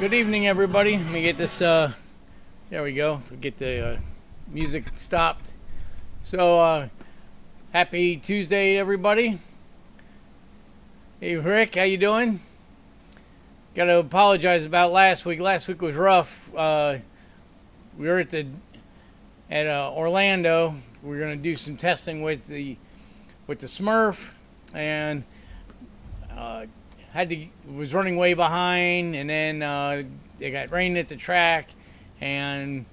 Good evening, everybody. Let me get this. There we go. Get the music stopped. So, happy Tuesday, everybody. Hey, Rick, how you doing? Got to apologize about last week. Last week was rough. We were at Orlando. We were gonna do some testing with the Smurf, and was running way behind, and then it got rain at the track, and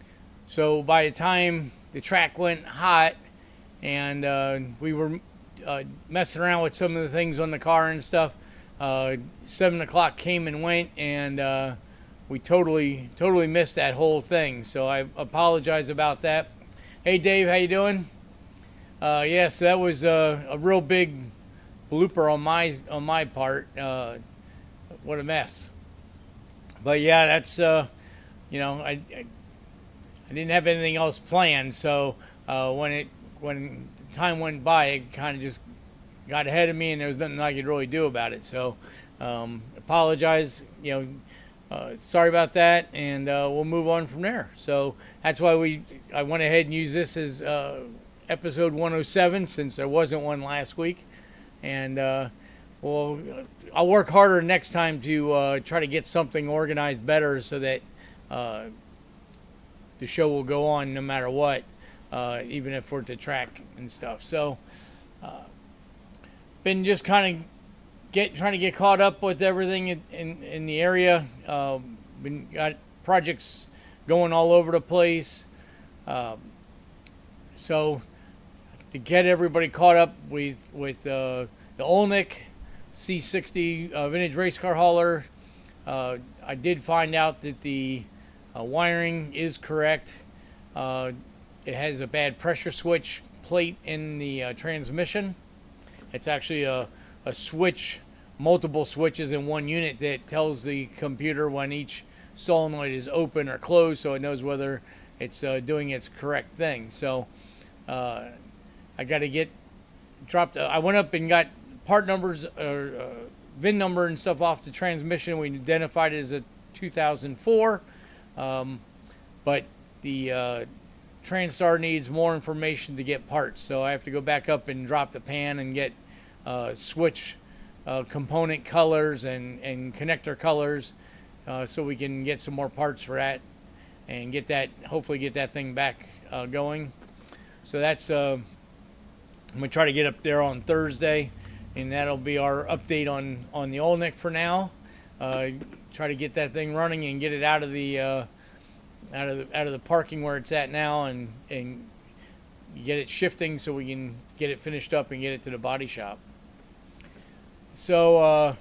so by the time the track went hot, and we were messing around with some of the things on the car and stuff, 7 o'clock came and went, and we totally missed that whole thing. So I apologize about that. Hey Dave, how you doing? Yeah, so that was a real big blooper on my part. What a mess. But yeah, that's I didn't have anything else planned, so when time went by, it kind of just got ahead of me, and there was nothing I could really do about it. So apologize, sorry about that, and we'll move on from there. So that's why I went ahead and used this as episode 107, since there wasn't one last week. And I'll work harder next time to try to get something organized better, so that the show will go on no matter what, even if we're at the track and stuff. So been just kind of trying to get caught up with everything in the area. Got projects going all over the place. So to get everybody caught up with the Olnick C60 vintage race car hauler, I did find out that the wiring is correct. It has a bad pressure switch plate in the transmission. It's actually a switch, multiple switches in one unit, that tells the computer when each solenoid is open or closed, so it knows whether it's doing its correct thing. So I got to I went up and got part numbers or VIN number and stuff off the transmission. We identified it as a 2004, but the TranStar needs more information to get parts, so I have to go back up and drop the pan and get switch component colors and connector colors, so we can get some more parts for that and hopefully get that thing back going. So that's I'm gonna try to get up there on Thursday, and that'll be our update on the Olnick for now. Try to get that thing running and get it out of the parking where it's at now, and get it shifting so we can get it finished up and get it to the body shop. So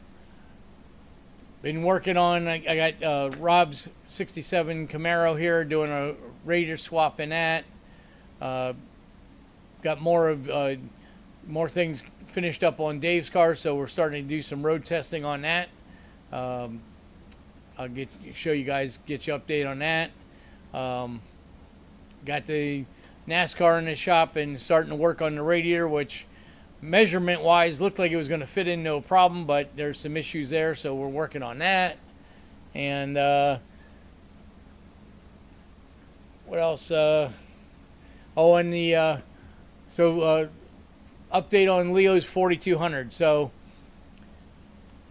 been working on, I got Rob's 67 Camaro here, doing a radiator swap in that. Got more things finished up on Dave's car, so we're starting to do some road testing on that. I'll show you guys, get you update on that. Got the NASCAR in the shop and starting to work on the radiator, which measurement wise looked like it was going to fit in no problem, but there's some issues there, so we're working on that. And what else? Update on Leo's 4200. So,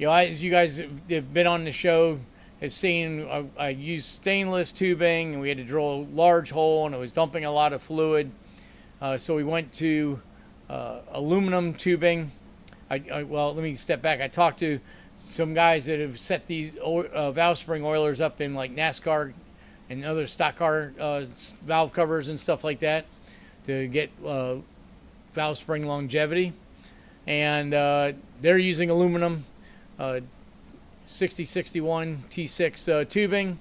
as you guys have been on the show, have seen, I used stainless tubing, and we had to drill a large hole, and it was dumping a lot of fluid. So we went to aluminum tubing. Well, let me step back. I talked to some guys that have set these valve spring oilers up in like NASCAR and other stock car valve covers and stuff like that, to get valve spring longevity. And they're using aluminum 6061 T6 tubing,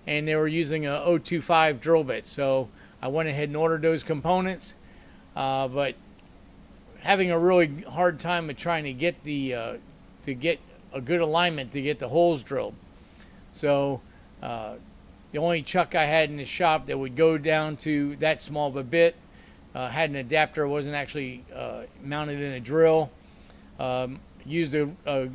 and they were using a 025 drill bit. So I went ahead and ordered those components, but having a really hard time with trying to get to get a good alignment to get the holes drilled. So the only chuck I had in the shop that would go down to that small of a bit had an adapter, wasn't actually mounted in a drill. Used a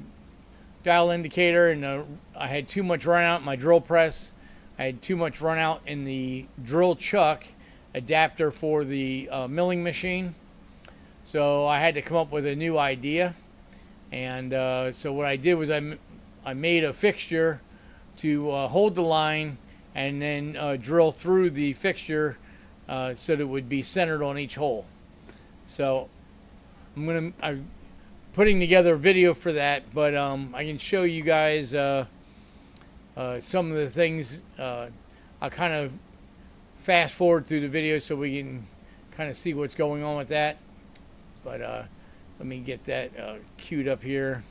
dial indicator, and I had too much run out in my drill press. I had too much run out in the drill chuck adapter for the milling machine. So I had to come up with a new idea. And so what I did was I made a fixture to hold the line and then drill through the fixture so that it would be centered on each hole. So I'm putting together a video for that, but I can show you guys some of the things. I'll kind of fast forward through the video so we can kind of see what's going on with that. But let me get that queued up here.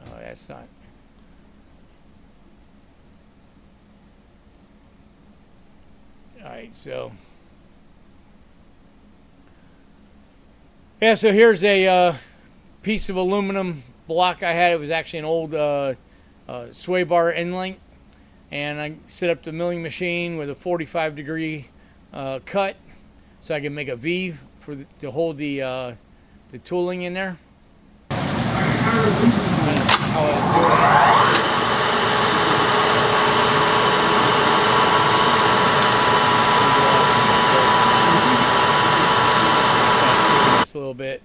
Oh, that's not. All right, so. Yeah, so here's a piece of aluminum block I had. It was actually an old sway bar end link. And I set up the milling machine with a 45-degree cut so I can make a V to hold the tooling in there. Just a little bit.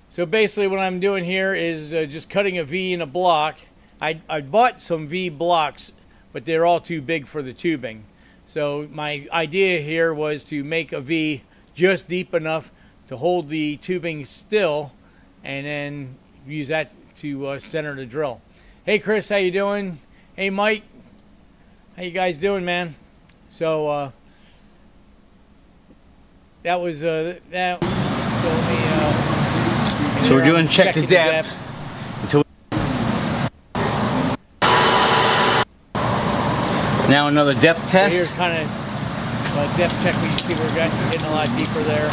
So basically what I'm doing here is just cutting a V in a block. I bought some V blocks, but they're all too big for the tubing. So my idea here was to make a V just deep enough to hold the tubing still and then use that to center the drill. Hey Chris, how you doing? Hey Mike, how you guys doing, man? So that was that. So we're doing check the depth. Now another depth test. So here's kind of a depth check. We can see we're getting a lot deeper there.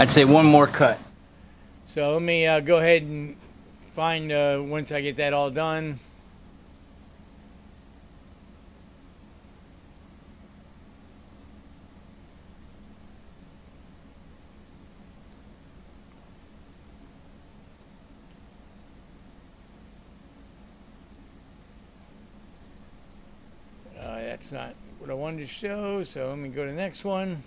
I'd say one more cut. So let me go ahead and find, once I get that all done. That's not what I wanted to show, so let me go to the next one.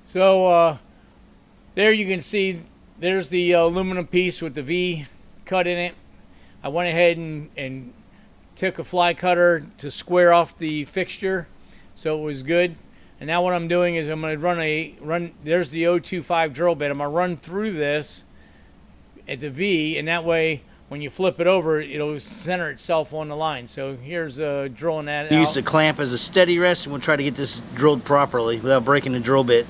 So there you can see there's the aluminum piece with the V cut in it. I went ahead and took a fly cutter to square off the fixture so it was good. And now what I'm doing is I'm going to run, there's the 025 drill bit. I'm going to run through this at the V, and that way when you flip it over, it'll center itself on the line. So here's drilling that out. Use the clamp as a steady rest, and we'll try to get this drilled properly without breaking the drill bit.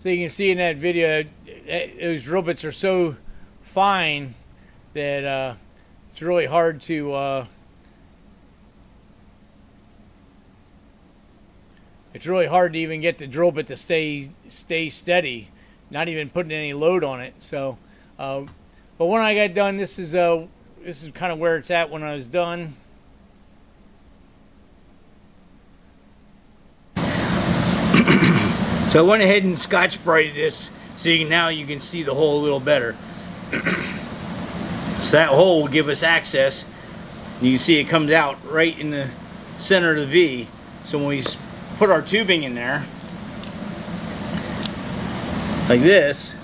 So you can see in that video, those drill bits are so fine that it's really hard to even get the drill bit to stay steady, not even putting any load on it. So, but when I got done, this is kind of where it's at when I was done. So I went ahead and Scotch-Brighted this so now you can see the hole a little better. So that hole will give us access. You can see it comes out right in the center of the V. So when we put our tubing in there, like this,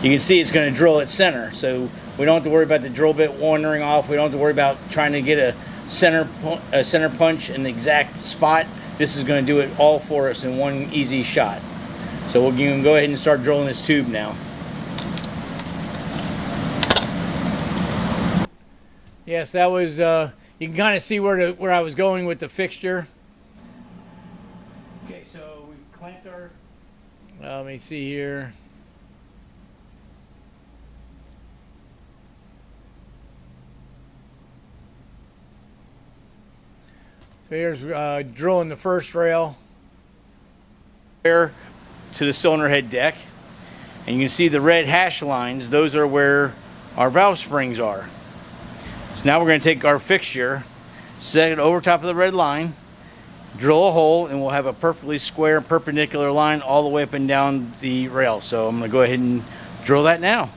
you can see it's going to drill at center. So we don't have to worry about the drill bit wandering off. We don't have to worry about trying to get a center punch in the exact spot. This is going to do it all for us in one easy shot. So we'll go ahead and start drilling this tube now. Yes, that was, you can kind of see where I was going with the fixture. Okay, so we clamped our, let me see here. So here's drilling the first rail. There to the cylinder head deck. And you can see the red hash lines. Those are where our valve springs are. So now we're going to take our fixture, set it over top of the red line, drill a hole, and we'll have a perfectly square perpendicular line all the way up and down the rail. So I'm going to go ahead and drill that now.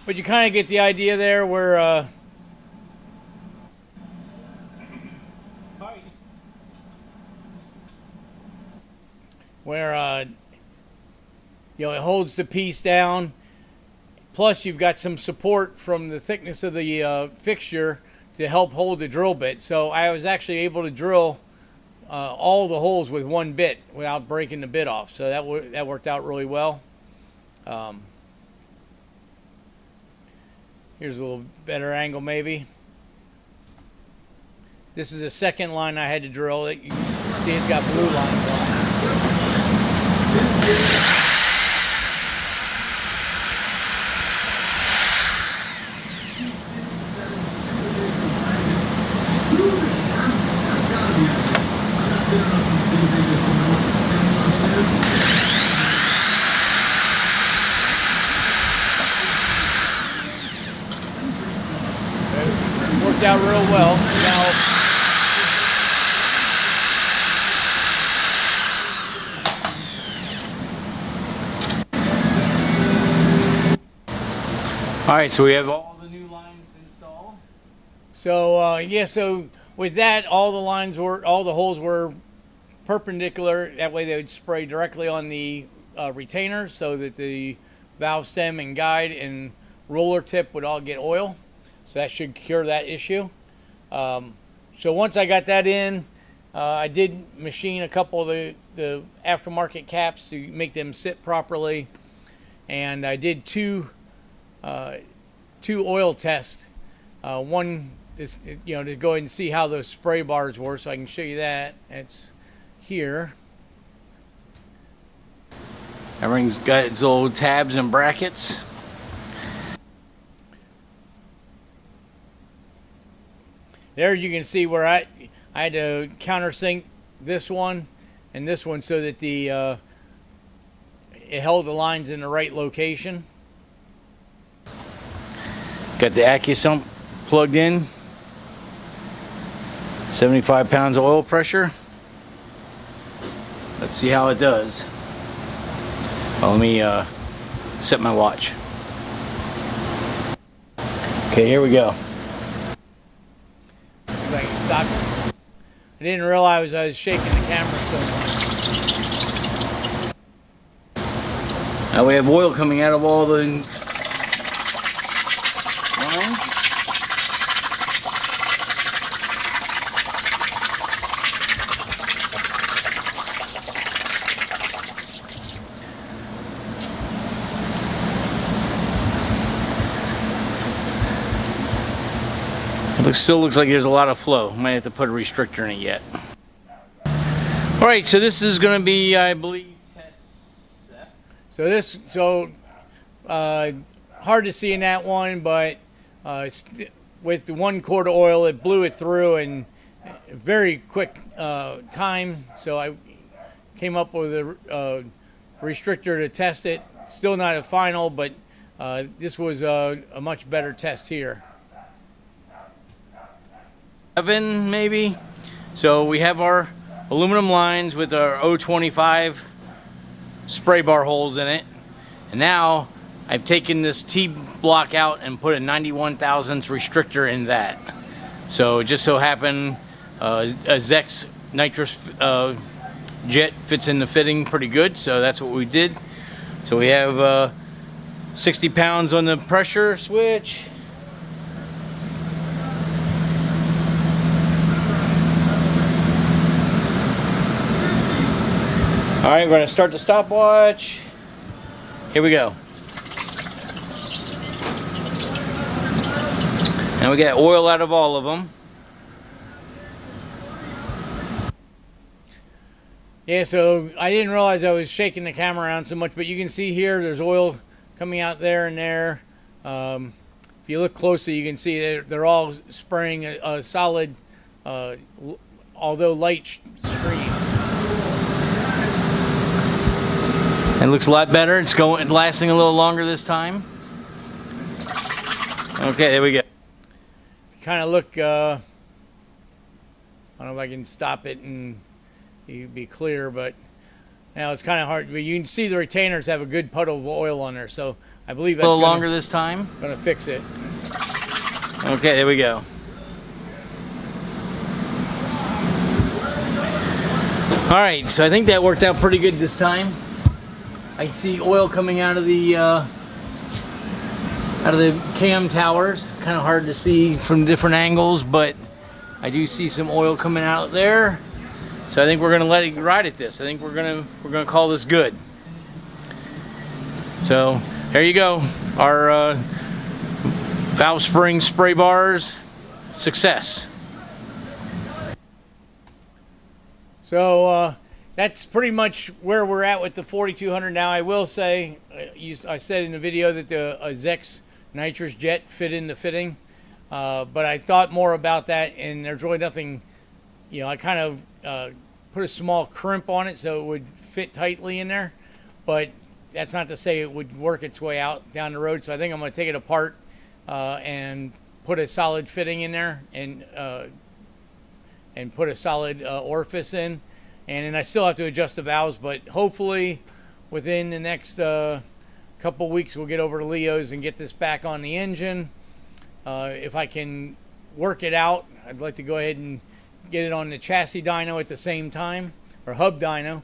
But you kind of get the idea there where you know, it holds the piece down. Plus you've got some support from the thickness of the fixture to help hold the drill bit. So I was actually able to drill all the holes with one bit without breaking the bit off. So that worked out really well. Here's a little better angle maybe. This is the second line I had to drill. You can see it's got blue lines on it. Worked out real well. Now, All right, so we have all the new lines installed. so yeah, so with that, all the holes were perpendicular. That way they would spray directly on the retainer, so that the valve stem and guide and roller tip would all get oil. So that should cure that issue. So once I got that in, I did machine a couple of the aftermarket caps to make them sit properly, and I did two oil tests. One is, you know, to go ahead and see how those spray bars were, so I can show you that. It's here. Everything's got its little tabs and brackets. There you can see where I had to countersink this one and this one so that it held the lines in the right location. Got the AccuSump plugged in. 75 pounds of oil pressure. Let's see how it does. Well, let me set my watch. Okay, here we go. See if I can stop this. I didn't realize I was shaking the camera so much. Now we have oil coming out of all the lines. It still looks like there's a lot of flow. Might have to put a restrictor in it yet. All right, so this is going to be, I believe, test set. So hard to see in that one, but with the 1 quart of oil, it blew it through in a very quick time. So I came up with a restrictor to test it. Still not a final, but this was a much better test here. 7 maybe. So we have our aluminum lines with our 025 spray bar holes in it. And now I've taken this T-block out and put a 91 thousandths restrictor in that. So it just so happened a Zex nitrous jet fits in the fitting pretty good, so that's what we did. So we have 60 pounds on the pressure switch. All right, we're going to start the stopwatch. Here we go. And we got oil out of all of them. Yeah, so I didn't realize I was shaking the camera around so much, but you can see here there's oil coming out there and there. If you look closely, you can see they're all spraying a solid, although light stream. It looks a lot better. It's lasting a little longer this time. Okay, there we go. Kind of look, I don't know if I can stop it and you'd be clear, but now it's kind of hard. But you can see the retainers have a good puddle of oil on there, so I believe that's a little longer this time. Gonna fix it. Okay, there we go. All right, so I think that worked out pretty good this time. I can see oil coming out of the cam towers. Kind of hard to see from different angles, but I do see some oil coming out there. So I think we're gonna let it ride at this. I think we're gonna call this good. So there you go. Our valve spring spray bars, success. So that's pretty much where we're at with the 4200 now. I will say, I said in the video that the Zex nitrous jet fit in the fitting, but I thought more about that, and there's really nothing. You know, I kind of put a small crimp on it so it would fit tightly in there, but that's not to say it would work its way out down the road. So I think I'm going to take it apart and put a solid fitting in there, and put a solid orifice in. And then I still have to adjust the valves, but hopefully within the next couple weeks we'll get over to Leo's and get this back on the engine. If I can work it out, I'd like to go ahead and get it on the chassis dyno at the same time, or hub dyno,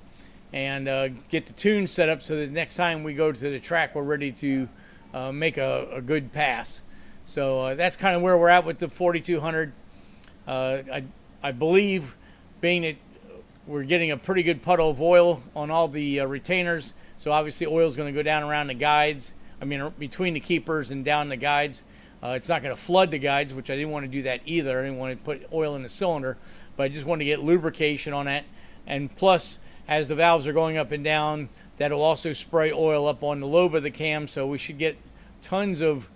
and get the tune set up so that next time we go to the track we're ready to make a good pass. So that's kind of where we're at with the 4200. I believe, being that we're getting a pretty good puddle of oil on all the retainers, so obviously oil is going to go down around the guides. I mean, between the keepers and down the guides. It's not going to flood the guides, which I didn't want to do that either. I didn't want to put oil in the cylinder, but I just wanted to get lubrication on that. And plus, as the valves are going up and down, that'll also spray oil up on the lobe of the cam, so we should get tons of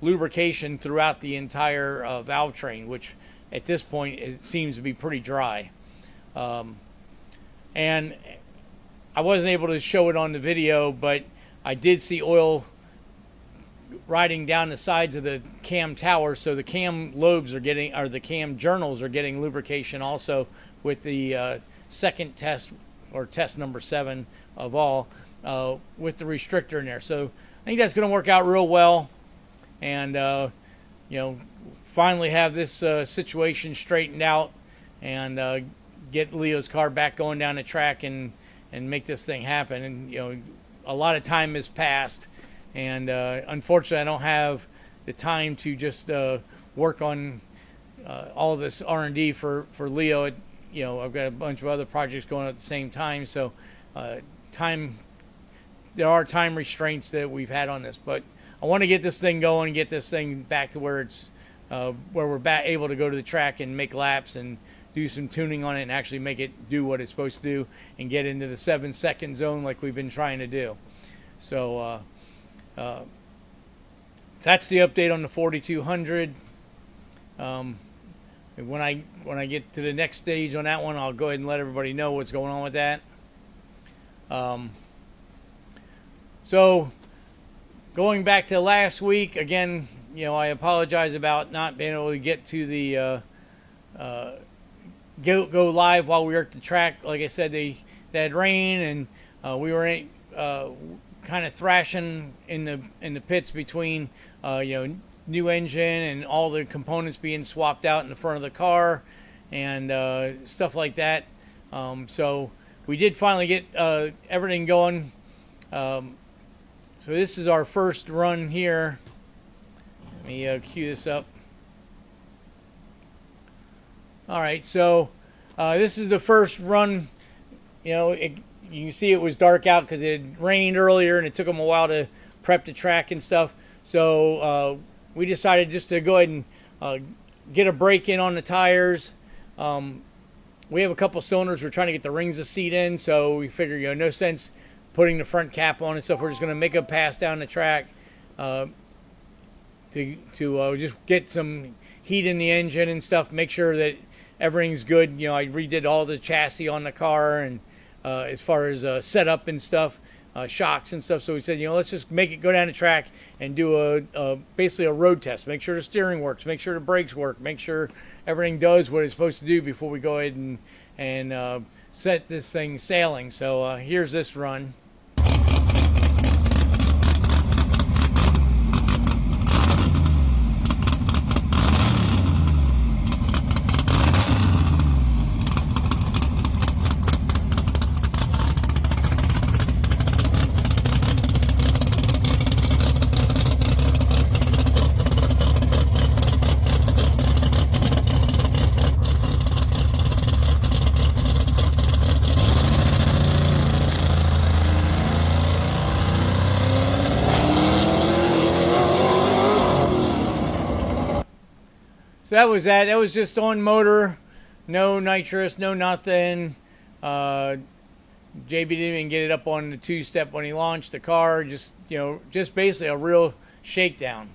lubrication throughout the entire valve train, which at this point it seems to be pretty dry. And I wasn't able to show it on the video, but I did see oil riding down the sides of the cam tower, so the cam lobes are getting, or the cam journals are getting lubrication also with the second test, or test number 7 of all, with the restrictor in there. So I think that's going to work out real well, and you know, finally have this situation straightened out, and get Leo's car back going down the track and make this thing happen. And you know, a lot of time has passed, and unfortunately I don't have the time to just work on all of this R&D for Leo. You know, I've got a bunch of other projects going on at the same time, so there are time restraints that we've had on this, but I want to get this thing going, get this thing back to where it's where we're able to go to the track and make laps and do some tuning on it and actually make it do what it's supposed to do and get into the 7-second zone like we've been trying to do. So that's the update on the 4200. When I get to the next stage on that one, I'll go ahead and let everybody know what's going on with that. So going back to last week again, I apologize about not being able to get to the go live while we were at the track. Like I said, they had rain, and we were kind of thrashing in the pits between new engine and all the components being swapped out in the front of the car and stuff like that. So we did finally get everything going. So this is our first run here. Let me cue this up. All right, so this is the first run. You can see it was dark out because it had rained earlier, and it took them a while to prep the track and stuff. So we decided just to go ahead and get a break in on the tires. We have a couple cylinders. We're trying to get the rings of seat in, so we figured, no sense putting the front cap on and stuff. We're just going to make a pass down the track to just get some heat in the engine and stuff, make sure that everything's good. I redid all the chassis on the car, and as far as setup and stuff, shocks and stuff. So we said, let's just make it go down the track and do basically a road test. Make sure the steering works, make sure the brakes work, make sure everything does what it's supposed to do before we go ahead and set this thing sailing. So here's this run. So that was that. That was just on motor, no nitrous, no nothing. JB didn't even get it up on the two-step when he launched the car. Just basically a real shakedown.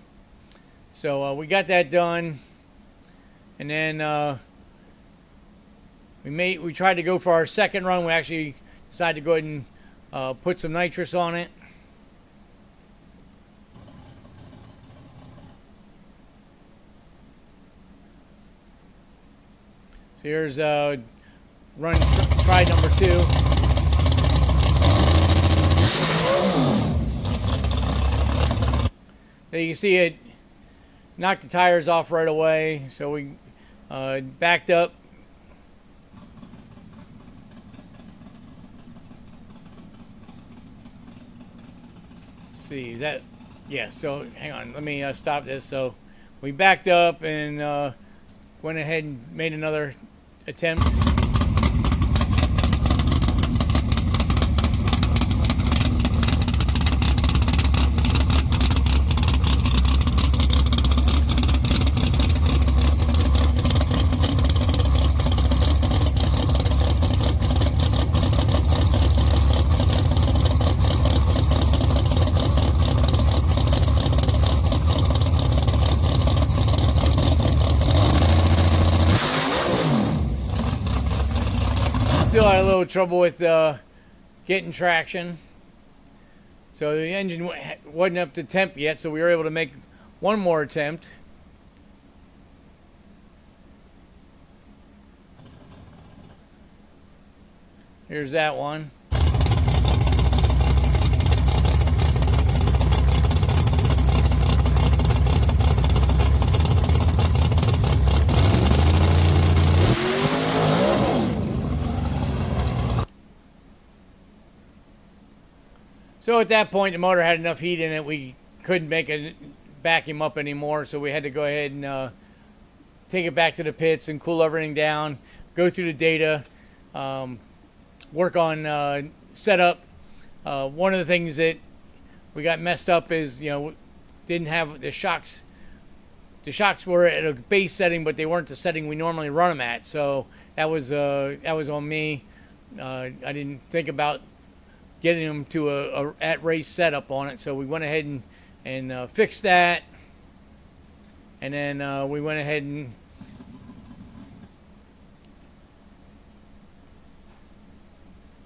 So we got that done, and then we tried to go for our second run. We actually decided to go ahead and put some nitrous on it. So here's try number 2. So you can see it knocked the tires off right away. So we backed up. Let's see, is that, yeah, so hang on, let me stop this. So we backed up and went ahead and made another attempt. Still had a little trouble with getting traction. So the engine wasn't up to temp yet, so we were able to make one more attempt. Here's that one. So at that point, the motor had enough heat in it, we couldn't back him up anymore, so we had to go ahead and take it back to the pits and cool everything down, go through the data, work on setup. One of the things that we got messed up is, didn't have the shocks. The shocks were at a base setting, but they weren't the setting we normally run them at. So that was on me. I didn't think about getting them to a at race setup on it, so we went ahead and fixed that, and then we went ahead and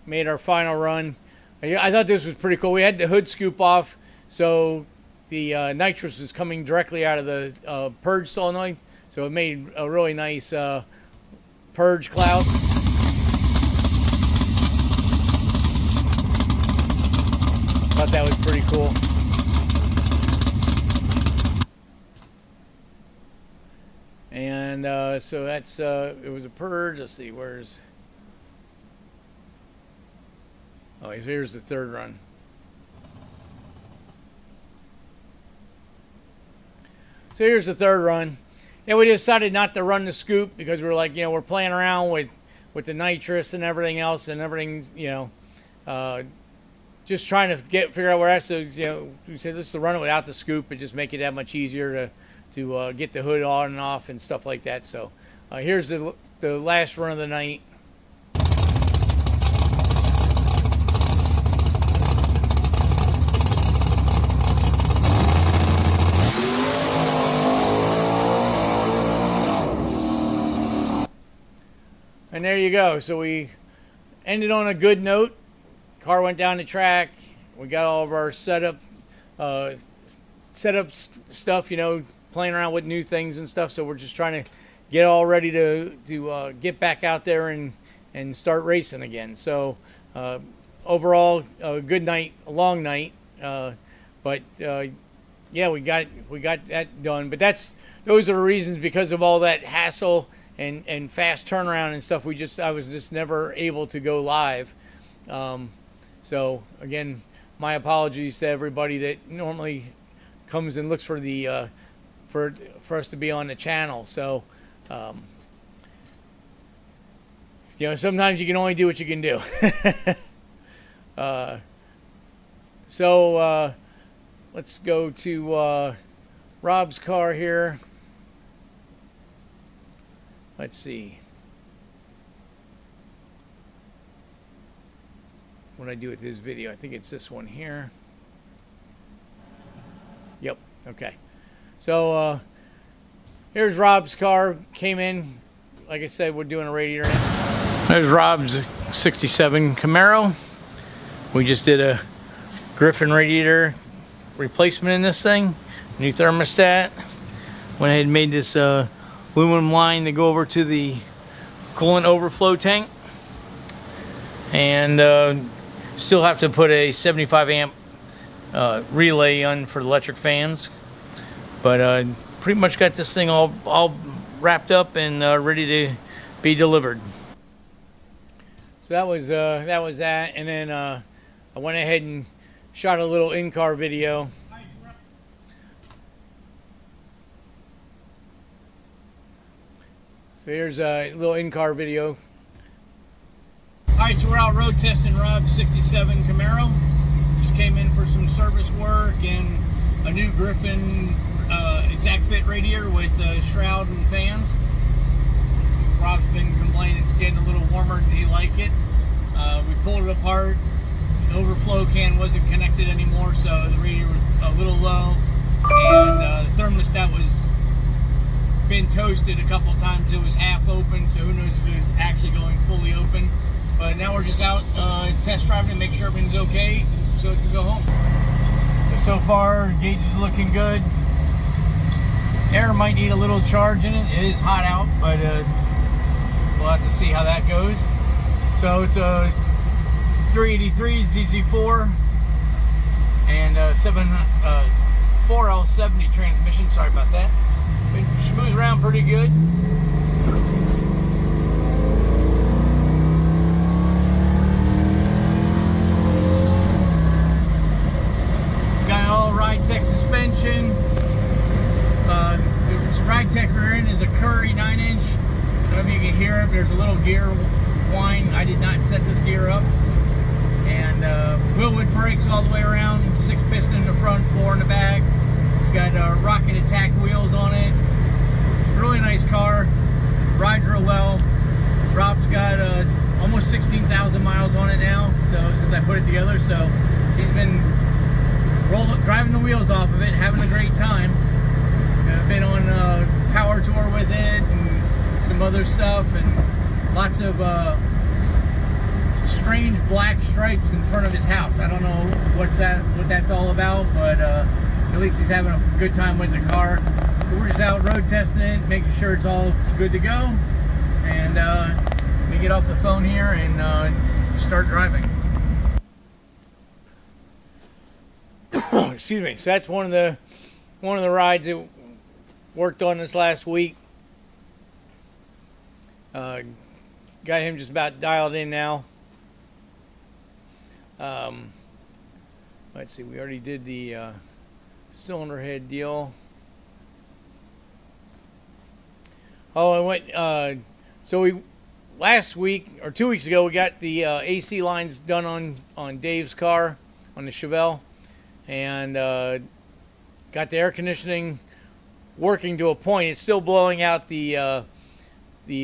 made our final run. I thought this was pretty cool. We had the hood scoop off, so the nitrous is coming directly out of the purge solenoid, so it made a really nice purge cloud. Thought that was pretty cool. And so that's it was a purge. Let's see, where's... Oh, here's the third run. So here's the third run. And we decided not to run the scoop because we were like, you know, we're playing around with the nitrous and everything else, and everything, you know, just trying to figure out where that's. So, you know, we said let's run it without the scoop and just make it that much easier to get the hood on and off and stuff like that. So here's the last run of the night. And there you go. So we ended on a good note. Car went down the track. We got all of our setup stuff, you know, playing around with new things and stuff. So we're just trying to get all ready to get back out there and start racing again. So overall, a good night, a long night. But yeah, we got that done. But those are the reasons, because of all that hassle and fast turnaround and stuff. I was just never able to go live. So again, my apologies to everybody that normally comes and looks for the for us to be on the channel. So you know, sometimes you can only do what you can do. So let's go to Rob's car here. Let's see. What did I do with this video? I think it's this one here. Yep. Okay. So here's Rob's car. Came in. Like I said, we're doing a radiator now. There's Rob's 67 Camaro. We just did a Griffin radiator replacement in this thing. New thermostat. Went ahead and made this aluminum line to go over to the coolant overflow tank, and still have to put a 75 amp relay on for the electric fans, but pretty much got this thing all wrapped up and ready to be delivered. So that was that, and then I went ahead and shot a little in-car video. So here's a little in-car video. Alright, so we're out road testing Rob's 67 Camaro. Just came in for some service work and a new Griffin exact fit radiator with shroud and fans. Rob's been complaining it's getting a little warmer than he liked it. We pulled it apart. The overflow can wasn't connected anymore, so the radiator was a little low. And the thermostat was been toasted a couple of times. It was half open, so who knows if it was actually going fully open. But now we're just out test driving to make sure everything's okay so it can go home. So far, gauge is looking good. Air might need a little charge in it. It is hot out, but we'll have to see how that goes. So it's a 383 ZZ4 and 4L70 transmission. Sorry about that. It moves around pretty good. It's got an all Ride-Tech suspension. The Ride-Tech rear end is a Curry 9-inch. I don't know if you can hear it, there's a little gear whine. I did not set this gear up. And wheelwood brakes all the way around, 6 piston in the front, 4 in the back. It's got rocket attack wheels on it. Really nice car. Rides real well. Rob's got almost 16,000 miles on it now, so since I put it together. So he's been driving the wheels off of it, having a great time. I've been on a power tour with it and some other stuff, and lots of strange black stripes in front of his house. I don't know what that's all about, but at least he's having a good time with the car. So we're just out road testing it, making sure it's all good to go. And let me get off the phone here and start driving. Excuse me. So that's one of the rides that worked on this last week. Got him just about dialed in now. Let's see, we already did the cylinder head deal. Oh, I went, so last week or 2 weeks ago, we got the AC lines done on Dave's car, on the Chevelle, and got the air conditioning working to a point. It's still blowing out the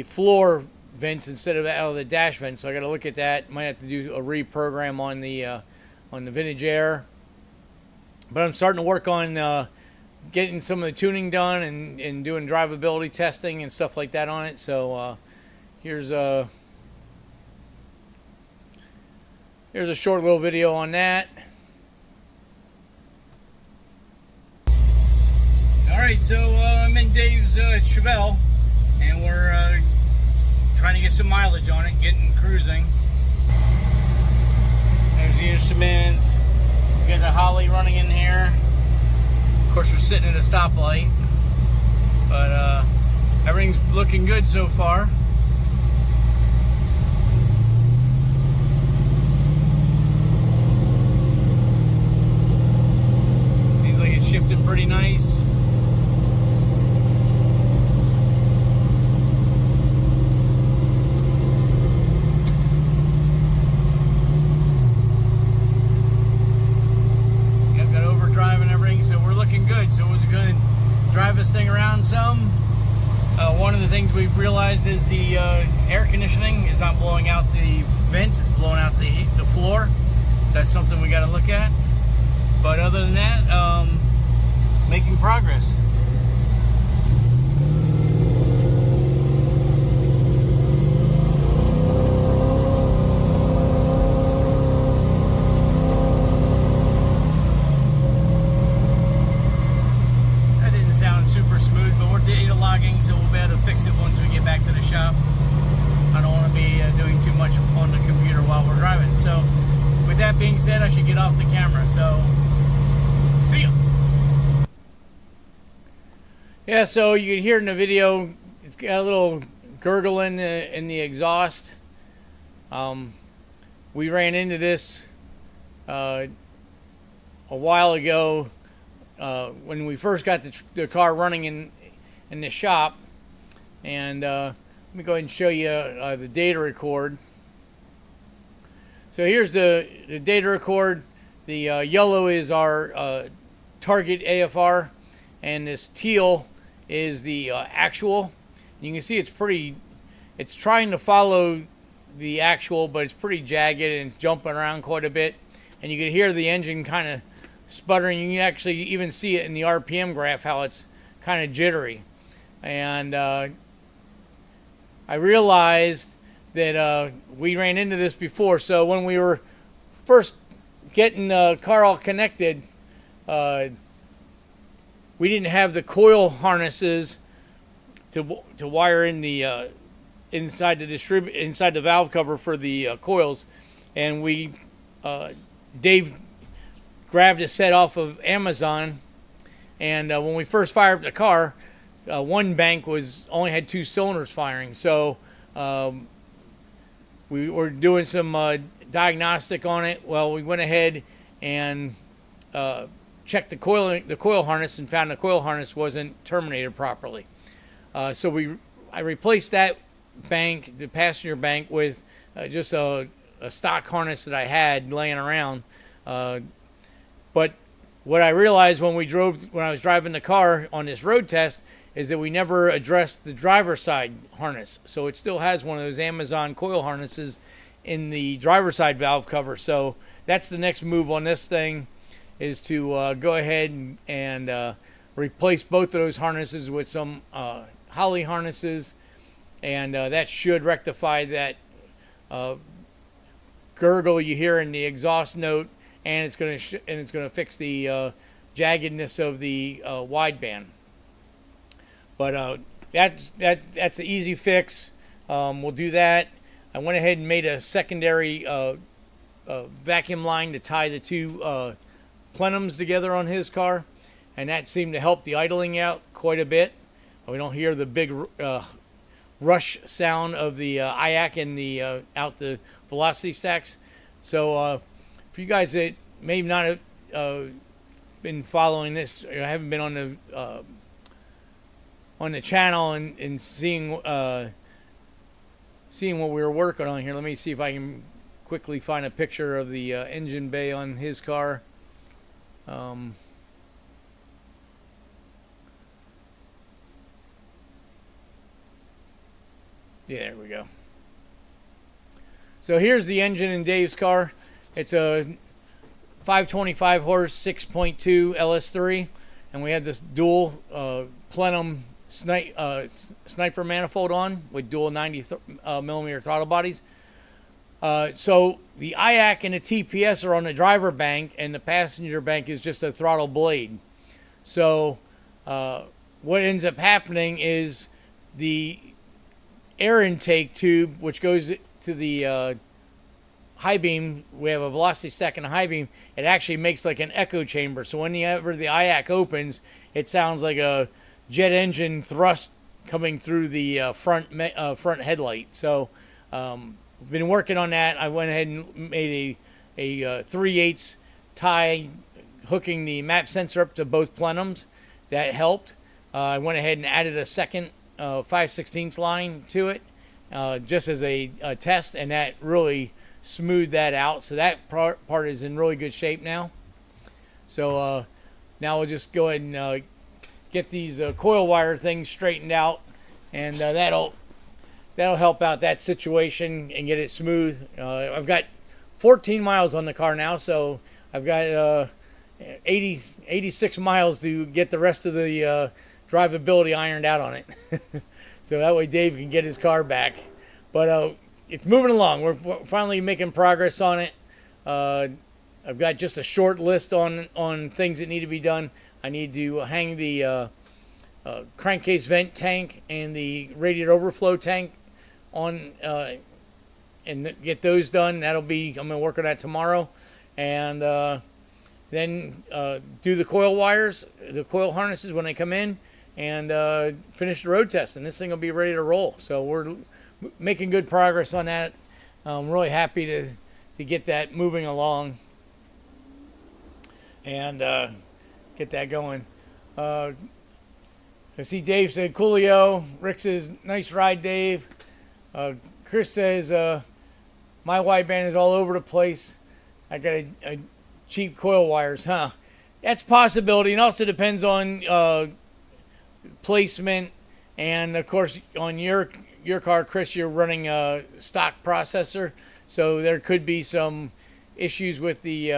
floor vents instead of out of the dash vents, so I got to look at that. Might have to do a reprogram on the Vintage Air, but I'm starting to work on getting some of the tuning done and doing drivability testing and stuff like that on it. So here's a short little video on that. All right, so I'm in Dave's Chevelle, and we're trying to get some mileage on it, getting cruising. There's the instruments. We got the Holly running in here. Of course, we're sitting at a stoplight, but everything's looking good so far. Seems like it's shifting pretty nice. So we're going to drive this thing around some. One of the things we've realized is the air conditioning is not blowing out the vents, it's blowing out the floor. So that's something we got to look at. But other than that, making progress. Sounds super smooth, but we're data logging, so we'll be able to fix it once we get back to the shop. I don't want to be doing too much on the computer while we're driving. So with that being said, I should get off the camera. So see ya. Yeah, so you can hear in the video, it's got a little gurgle in the exhaust. We ran into this a while ago. When we first got the car running in the shop, and let me go ahead and show you the data record. So here's the data record. The yellow is our target AFR, and this teal is the actual. And you can see it's trying to follow the actual, but it's pretty jagged and it's jumping around quite a bit, and you can hear the engine kind of sputtering. You can actually even see it in the RPM graph how it's kind of jittery. And I realized that we ran into this before. So when we were first getting the car all connected, we didn't have the coil harnesses to wire in the inside the valve cover for the coils, and Dave grabbed a set off of Amazon, and when we first fired up the car, one bank only had 2 cylinders firing. So we were doing some diagnostic on it. Well, we went ahead and checked the coil harness and found the coil harness wasn't terminated properly. So I replaced that bank, the passenger bank, with just a stock harness that I had laying around. But what I realized when I was driving the car on this road test is that we never addressed the driver's side harness. So it still has one of those Amazon coil harnesses in the driver's side valve cover. So that's the next move on this thing, is to go ahead and replaced both of those harnesses with some Holly harnesses, and that should rectify that gurgle you hear in the exhaust note, and it's going to fix the jaggedness of the wideband. But that's an easy fix. We'll do that. I went ahead and made a secondary vacuum line to tie the two plenums together on his car, and that seemed to help the idling out quite a bit. We don't hear the big rush sound of the IAC and the out the velocity stacks. So for you guys that may not have been following this, or haven't been on the channel and seeing seeing what we were working on here, let me see if I can quickly find a picture of the engine bay on his car. Yeah, there we go. So here's the engine in Dave's car. It's a 525 horse 6.2 LS3, and we had this dual plenum sniper manifold on with dual 90 millimeter throttle bodies. So the IAC and the TPS are on the driver bank, and the passenger bank is just a throttle blade. So what ends up happening is the air intake tube, which goes to the high beam, we have a velocity stack and a high beam, it actually makes like an echo chamber. So whenever the IAC opens, it sounds like a jet engine thrust coming through the front headlight. So we've been working on that. I went ahead and made a 3/8 tie hooking the map sensor up to both plenums. That helped. I went ahead and added a second 5/16 line to it just as a test, and that really smoothed that out. So that part is in really good shape now. So now we'll just go ahead and get these coil wire things straightened out, and that'll help out that situation and get it smooth. I've got 14 miles on the car now, so I've got 86 miles to get the rest of the drivability ironed out on it. So that way Dave can get his car back. But it's moving along. We're finally making progress on it. I've got just a short list on things that need to be done. I need to hang the crankcase vent tank and the radiator overflow tank on and get those done. I'm going to work on that tomorrow. And then do the coil wires, the coil harnesses when they come in, and finish the road test. And this thing will be ready to roll. So we're making good progress on that. I'm really happy to get that moving along and get that going. I see Dave said, Coolio. Rick says, nice ride, Dave. Chris says, my wideband is all over the place. I got a cheap coil wires, huh? That's a possibility. It also depends on placement, and of course on your car, Chris, you're running a stock processor, so there could be some issues with the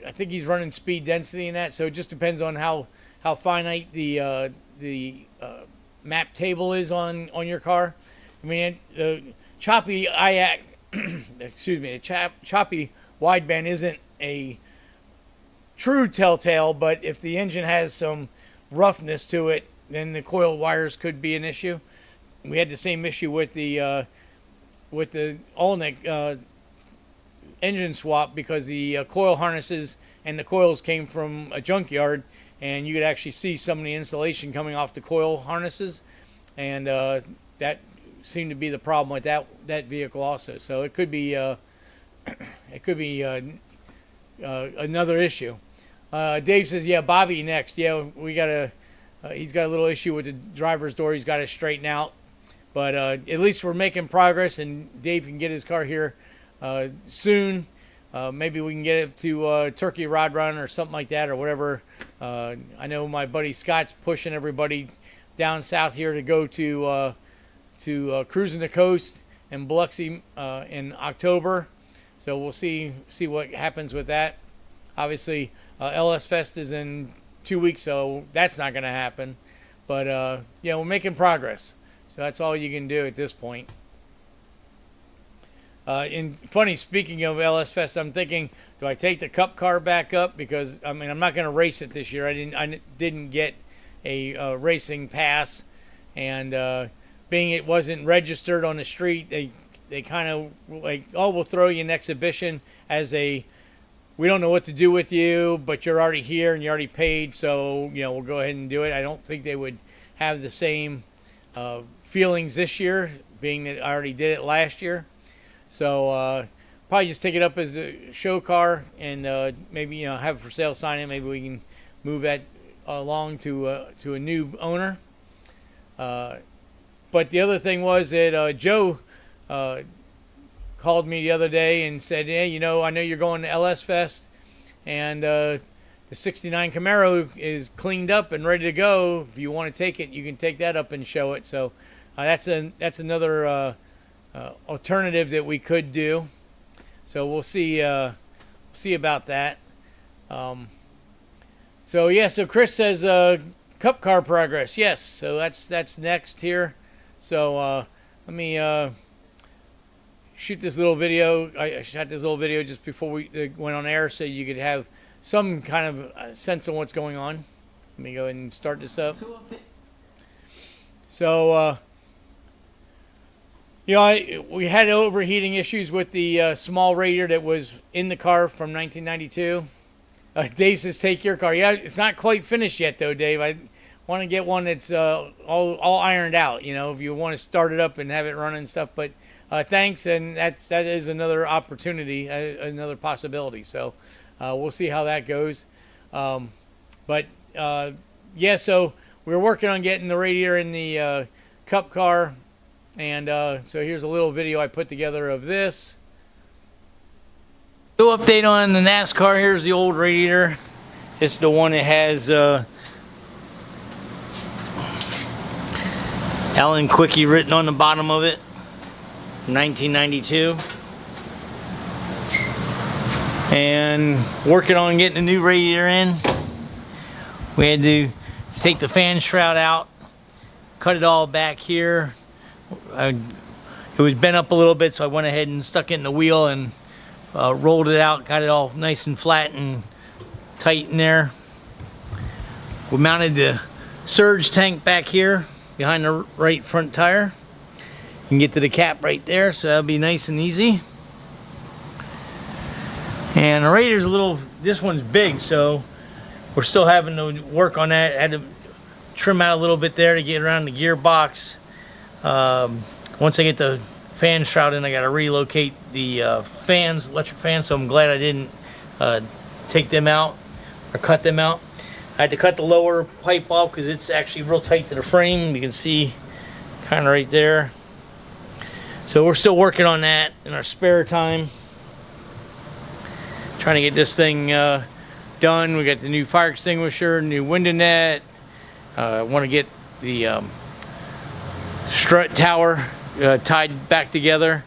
I think he's running speed density in that, so it just depends on how finite the map table is on your car. I mean, the choppy IAC, excuse me, the choppy wideband isn't a true telltale, but if the engine has some roughness to it, then the coil wires could be an issue. We had the same issue with the Olnick engine swap, because the coil harnesses and the coils came from a junkyard, and you could actually see some of the insulation coming off the coil harnesses, and that seemed to be the problem with that vehicle also. So it could be another issue. Dave says, yeah, Bobby next. Yeah, he's got a little issue with the driver's door. He's got to straighten out. But at least we're making progress, and Dave can get his car here soon. Maybe we can get it to Turkey Rod Run or something like that, or whatever. I know my buddy Scott's pushing everybody down south here to go to Cruising the Coast in Biloxi in October. So we'll see what happens with that. Obviously, LS Fest is in 2 weeks, so that's not going to happen. But yeah, we're making progress. So that's all you can do at this point. And funny, speaking of LS Fest, I'm thinking, do I take the Cup car back up? Because I mean, I'm not going to race it this year. I didn't get a racing pass, and being it wasn't registered on the street, they kind of like, oh, we'll throw you an exhibition as a, we don't know what to do with you, but you're already here and you already paid, so we'll go ahead and do it. I don't think they would have the same feelings this year, being that I already did it last year. So probably just take it up as a show car, and maybe have it for sale, sign it. Maybe we can move that along to a new owner. But the other thing was that Joe called me the other day and said, hey, I know you're going to LS Fest, and the 69 Camaro is cleaned up and ready to go. If you want to take it, you can take that up and show it. So that's another alternative that we could do. So we'll see about that. So yeah, so Chris says Cup car progress. Yes, so that's next here. So let me shoot this little video. I shot this little video just before we went on air, so you could have some kind of sense of what's going on. Let me go ahead and start this up. So we had overheating issues with the small radiator that was in the car from 1992. Dave says, take your car. Yeah, it's not quite finished yet, though, Dave. I want to get one that's all ironed out, if you want to start it up and have it running and stuff. But thanks, and that is another opportunity, another possibility. So we'll see how that goes. But yeah, so we're working on getting the radiator in the Cup car. And so here's a little video I put together of this. No update on the NASCAR. Here's the old radiator. It's the one that has Alan Quickie written on the bottom of it. 1992. And working on getting a new radiator in. We had to take the fan shroud out, cut it all back here. It was bent up a little bit, so I went ahead and stuck it in the wheel and rolled it out, got it all nice and flat and tight in there. We mounted the surge tank back here behind the right front tire. You can get to the cap right there, so that'll be nice and easy. And the radiator's this one's big, so we're still having to work on that. I had to trim out a little bit there to get around the gearbox. Once I get the fan shroud in, I got to relocate the electric fans, so I'm glad I didn't take them out or cut them out. I had to cut the lower pipe off because it's actually real tight to the frame. You can see kind of right there. So we're still working on that in our spare time. Trying to get this thing done. We got the new fire extinguisher, new window net. I want to get the strut tower tied back together,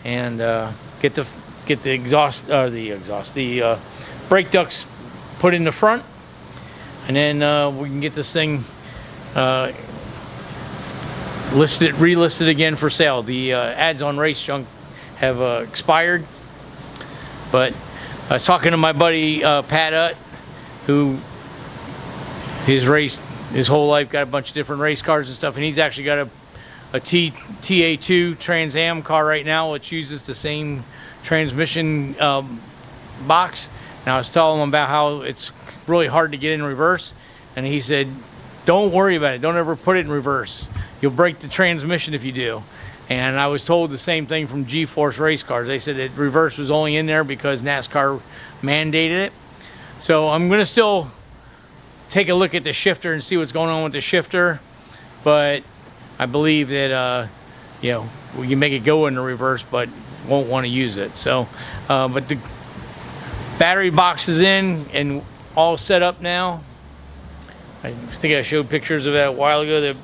and get the brake ducts put in the front, and then we can get this thing relisted again for sale. The ads on Race Junk have expired, but I was talking to my buddy Pat Utt, who has raced his whole life, got a bunch of different race cars and stuff, and he's actually got a TA2 Trans Am car right now, which uses the same transmission box. And I was telling him about how it's really hard to get in reverse, and he said, don't worry about it, don't ever put it in reverse, you'll break the transmission if you do. And I was told the same thing from G-Force race cars. They said that reverse was only in there because NASCAR mandated it. So I'm going to still take a look at the shifter and see what's going on with the shifter, but I believe that we can make it go in the reverse, but won't want to use it. So but the battery box is in and all set up now. I think I showed pictures of that a while ago. The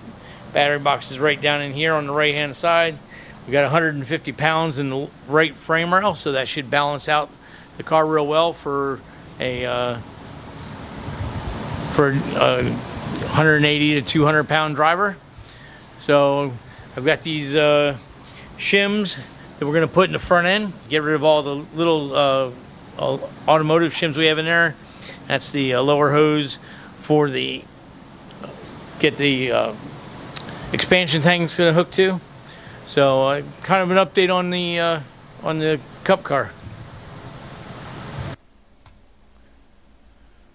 battery box is right down in here on the right hand side. We got 150 pounds in the right frame rail, so that should balance out the car real well for a for a 180 to 200 pound driver. So I've got these shims that we're going to put in the front end, get rid of all the little automotive shims we have in there. That's the lower hose for the get the expansion tank's going to hook to. So kind of an update on the Cup car.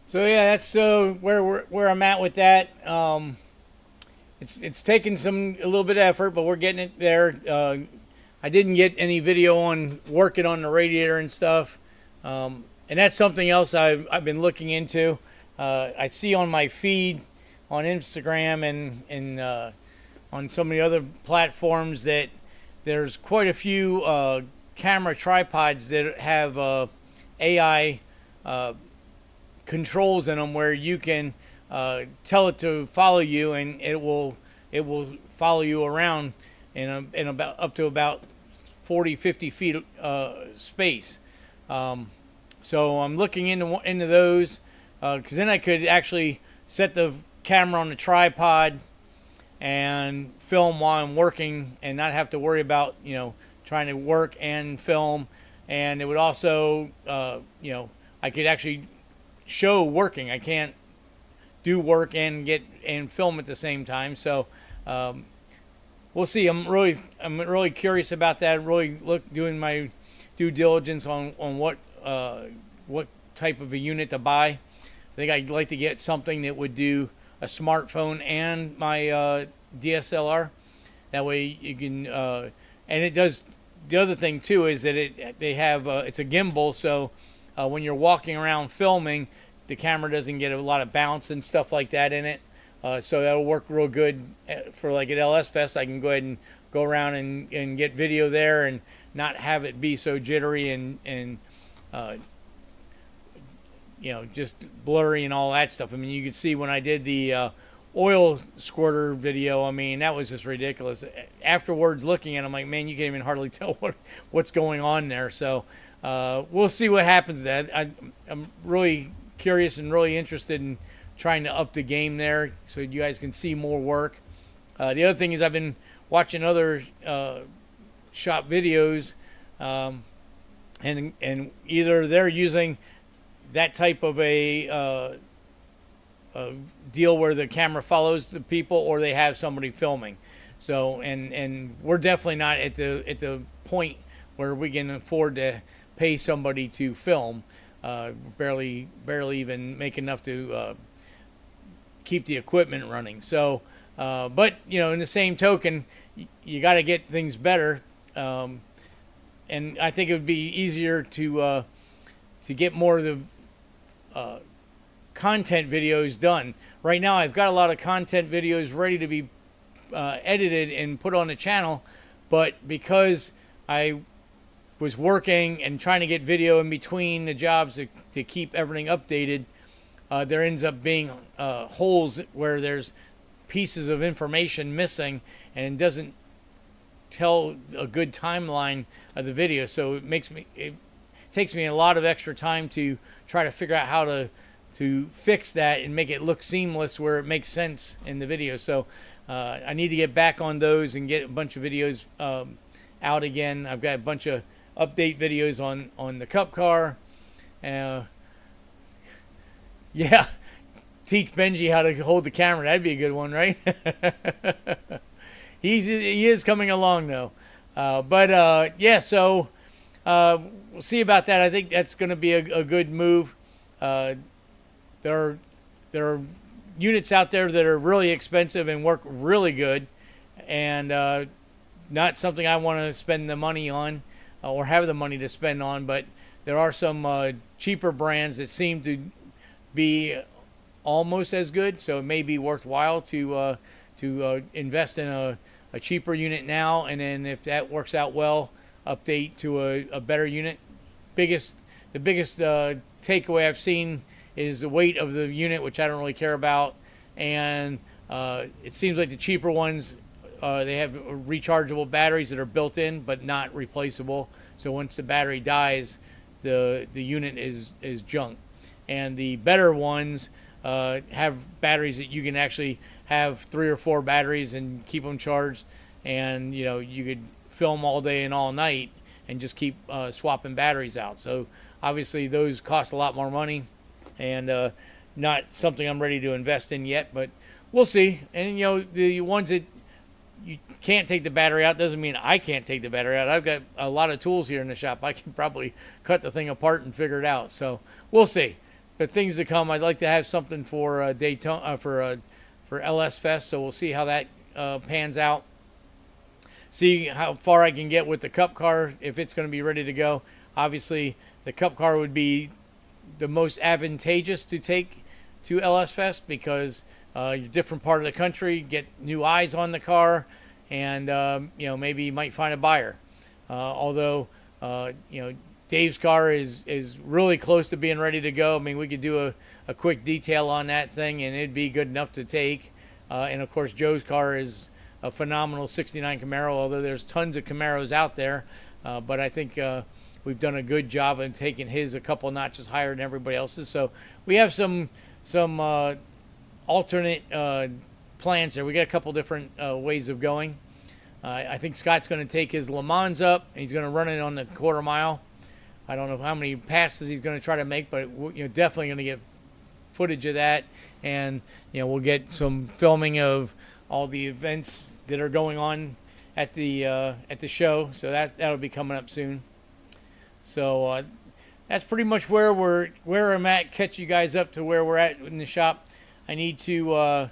So yeah, that's where I'm at with that. It's taken a little bit of effort, but we're getting it there. I didn't get any video on working on the radiator and stuff, and that's something else I've been looking into. I see on my feed on Instagram and on some of the other platforms that there's quite a few camera tripods that have AI controls in them where you can tell it to follow you, and it will follow you around in about up to about 40-50 feet space. So I'm looking into those because then I could actually set the camera on the tripod and film while I'm working and not have to worry about trying to work and film. And it would also I could actually show working. I can't do work and film at the same time. So we'll see. I'm really curious about that. Really doing my due diligence on what type of a unit to buy. I think I'd like to get something that would do a smartphone and my DSLR. That way you can and it does. The other thing too is that they have it's a gimbal, so when you're walking around filming, the camera doesn't get a lot of bounce and stuff like that in it. So that'll work real good for like at LS Fest. I can go ahead and go around and get video there and not have it be so jittery and just blurry and all that stuff. I mean, you could see when I did the oil squirter video, I mean, that was just ridiculous. Afterwards looking at it, I'm like, man, you can't even hardly tell what's going on there. So we'll see what happens there. I'm really curious and really interested in trying to up the game there so you guys can see more work. The other thing is I've been watching other shop videos and either they're using that type of a deal where the camera follows the people or they have somebody filming. So and we're definitely not at the point where we can afford to pay somebody to film. Barely even make enough to keep the equipment running. So, but in the same token, you got to get things better, and I think it would be easier to get more of the content videos done. Right now, I've got a lot of content videos ready to be edited and put on the channel, but because I was working and trying to get video in between the jobs to keep everything updated, there ends up being holes where there's pieces of information missing and doesn't tell a good timeline of the video. So it takes me a lot of extra time to try to figure out how to fix that and make it look seamless where it makes sense in the video. So I need to get back on those and get a bunch of videos out again. I've got a bunch of update videos on the Cup car. Yeah, teach Benji how to hold the camera. That'd be a good one, right? He is coming along though. Yeah, so we'll see about that. I think that's going to be a good move. There are units out there that are really expensive and work really good, and not something I want to spend the money on or have the money to spend on. But there are some cheaper brands that seem to be almost as good, so it may be worthwhile to invest in a cheaper unit now, and then if that works out well, update to a better unit. The biggest takeaway I've seen is the weight of the unit, which I don't really care about, and it seems like the cheaper ones, they have rechargeable batteries that are built in but not replaceable, so once the battery dies, the unit is junk. And the better ones have batteries that you can actually have 3 or 4 batteries and keep them charged, and you could film all day and all night and just keep swapping batteries out. So obviously those cost a lot more money, and not something I'm ready to invest in yet, but we'll see. And the ones that you can't take the battery out doesn't mean I can't take the battery out. I've got a lot of tools here in the shop. I can probably cut the thing apart and figure it out. So we'll see. But things to come. I'd like to have something for Daytona for LS Fest. So we'll see how that pans out. See how far I can get with the Cup car, if it's going to be ready to go. Obviously, the Cup car would be the most advantageous to take to LS Fest, because you're a different part of the country, get new eyes on the car, and maybe you might find a buyer. Although Dave's car is really close to being ready to go. I mean, we could do a quick detail on that thing, and it'd be good enough to take. And of course, Joe's car is a phenomenal '69 Camaro, although there's tons of Camaros out there. But I think we've done a good job in taking his a couple notches higher than everybody else's. So we have some alternate plans there. We got a couple different ways of going. I think Scott's going to take his Le Mans up, and he's going to run it on the quarter mile. I don't know how many passes he's going to try to make, but definitely going to get footage of that, and we'll get some filming of all the events that are going on at the show. So that'll be coming up soon. So that's pretty much where I'm at. Catch you guys up to where we're at in the shop. I need to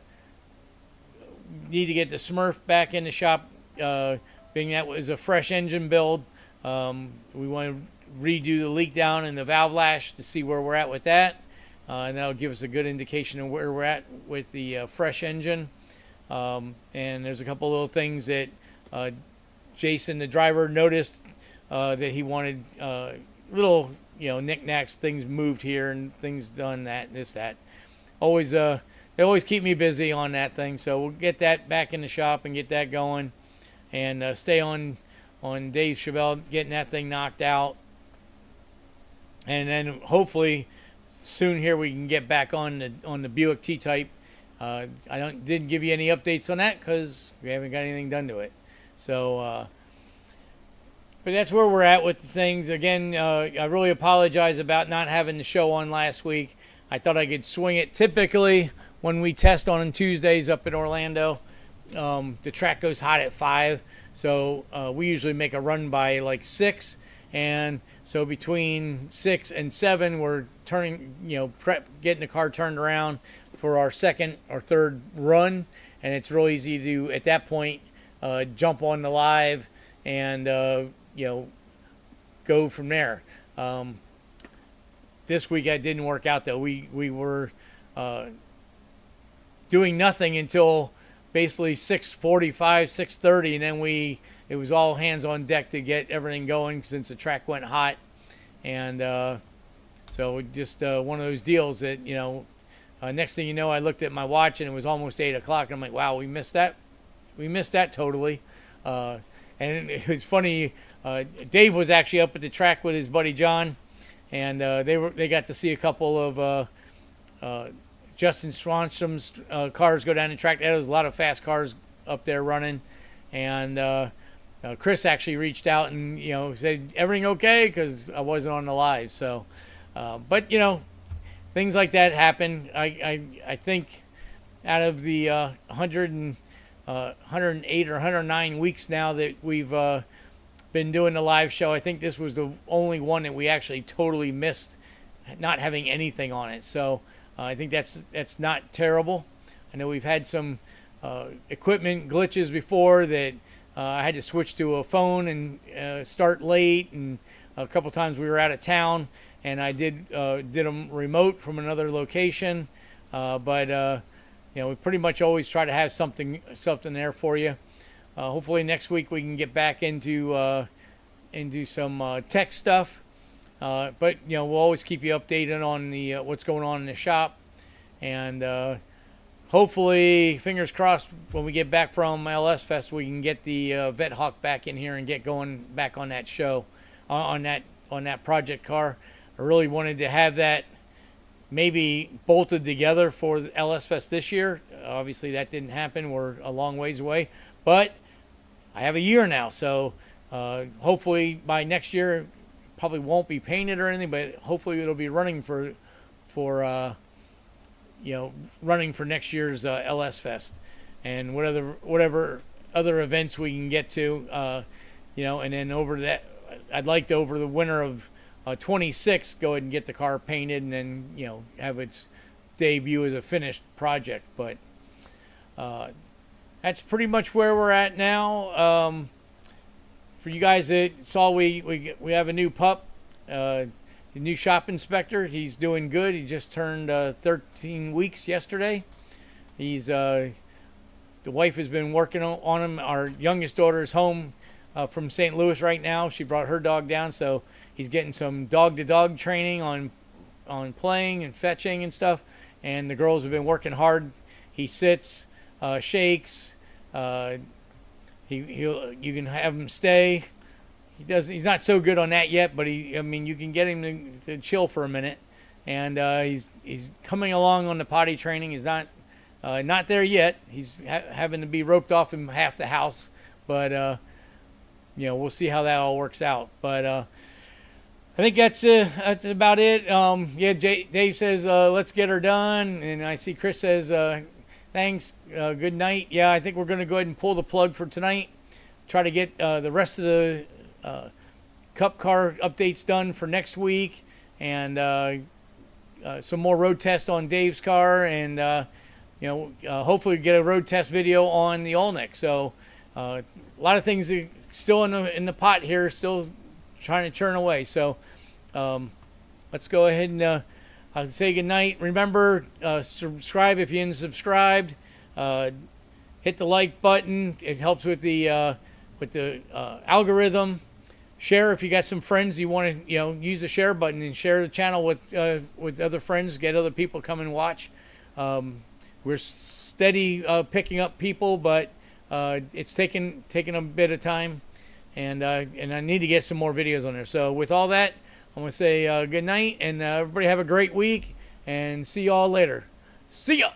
get the Smurf back in the shop, being that was a fresh engine build. We want to redo the leak down and the valve lash to see where we're at with that, and that'll give us a good indication of where we're at with the fresh engine. And there's a couple little things that Jason, the driver, noticed that he wanted little knickknacks, things moved here and things done, that and that. They always keep me busy on that thing, so we'll get that back in the shop and get that going, and stay on Dave Chevelle getting that thing knocked out, and then hopefully soon here we can get back on the Buick T-Type. I didn't give you any updates on that because we haven't got anything done to it. So, but that's where we're at with the things. Again, I really apologize about not having the show on last week. I thought I could swing it. Typically, when we test on Tuesdays up in Orlando, the track goes hot at 5. So we usually make a run by like 6. And so between 6 and 7, we're turning, getting the car turned around for our second or third run. And it's real easy to, at that point, jump on the live and, go from there. This week that didn't work out, though. We were doing nothing until basically 6:45, 6:30, and then it was all hands on deck to get everything going since the track went hot. And so just one of those deals that, next thing you know, I looked at my watch and it was almost 8 o'clock. And I'm like, wow, we missed that. We missed that totally. And it was funny. Dave was actually up at the track with his buddy John, and they got to see a couple of Justin Swanstrom's cars go down the track. There was a lot of fast cars up there running, and Chris actually reached out and said, "Everything okay?" Because I wasn't on the live. So, but things like that happen. I think out of the 108 or 109 weeks now that we've been doing the live show, I think this was the only one that we actually totally missed not having anything on it. So I think that's not terrible. I know we've had some equipment glitches before that I had to switch to a phone and start late, and a couple times we were out of town and I did them remote from another location, but we pretty much always try to have something there for you. Hopefully next week we can get back into some tech stuff. But we'll always keep you updated on the what's going on in the shop, and hopefully, fingers crossed, when we get back from LS Fest, we can get the Vet Hawk back in here and get going back on that show, on that project car. I really wanted to have that maybe bolted together for the LS Fest this year. Obviously, that didn't happen. We're a long ways away, but I have a year now, so hopefully by next year, probably won't be painted or anything, but hopefully it'll be running for running for next year's LS Fest, and whatever other events we can get to, and then over that, I'd like to over the winter of 26 go ahead and get the car painted, and then have its debut as a finished project. But that's pretty much where we're at now. For you guys that saw, we have a new pup, a new shop inspector. He's doing good. He just turned 13 weeks yesterday. He's the wife has been working on him. Our youngest daughter is home from St. Louis right now. She brought her dog down, so he's getting some dog-to-dog training on playing and fetching and stuff. And the girls have been working hard. He sits, shakes. You can have him stay. He's not so good on that yet, but you can get him to chill for a minute. And he's coming along on the potty training. He's not there yet. He's having to be roped off in half the house, but we'll see how that all works out. But I think that's about it. Dave says let's get her done, and I see Chris says thanks, good night. Yeah, I think we're going to go ahead and pull the plug for tonight. Try to get the rest of the Cup car updates done for next week, and some more road tests on Dave's car, and hopefully get a road test video on the Olnick. So a lot of things are still in the pot here, still trying to churn away. So let's go ahead and say goodnight. Remember, subscribe if you haven't subscribed. Hit the like button. It helps with the algorithm. Share if you got some friends you want to use the share button and share the channel with other friends. Get other people come and watch. We're steady picking up people, but it's taking a bit of time, and I need to get some more videos on there. So with all that, I'm going to say good night, and everybody have a great week, and see you all later. See ya!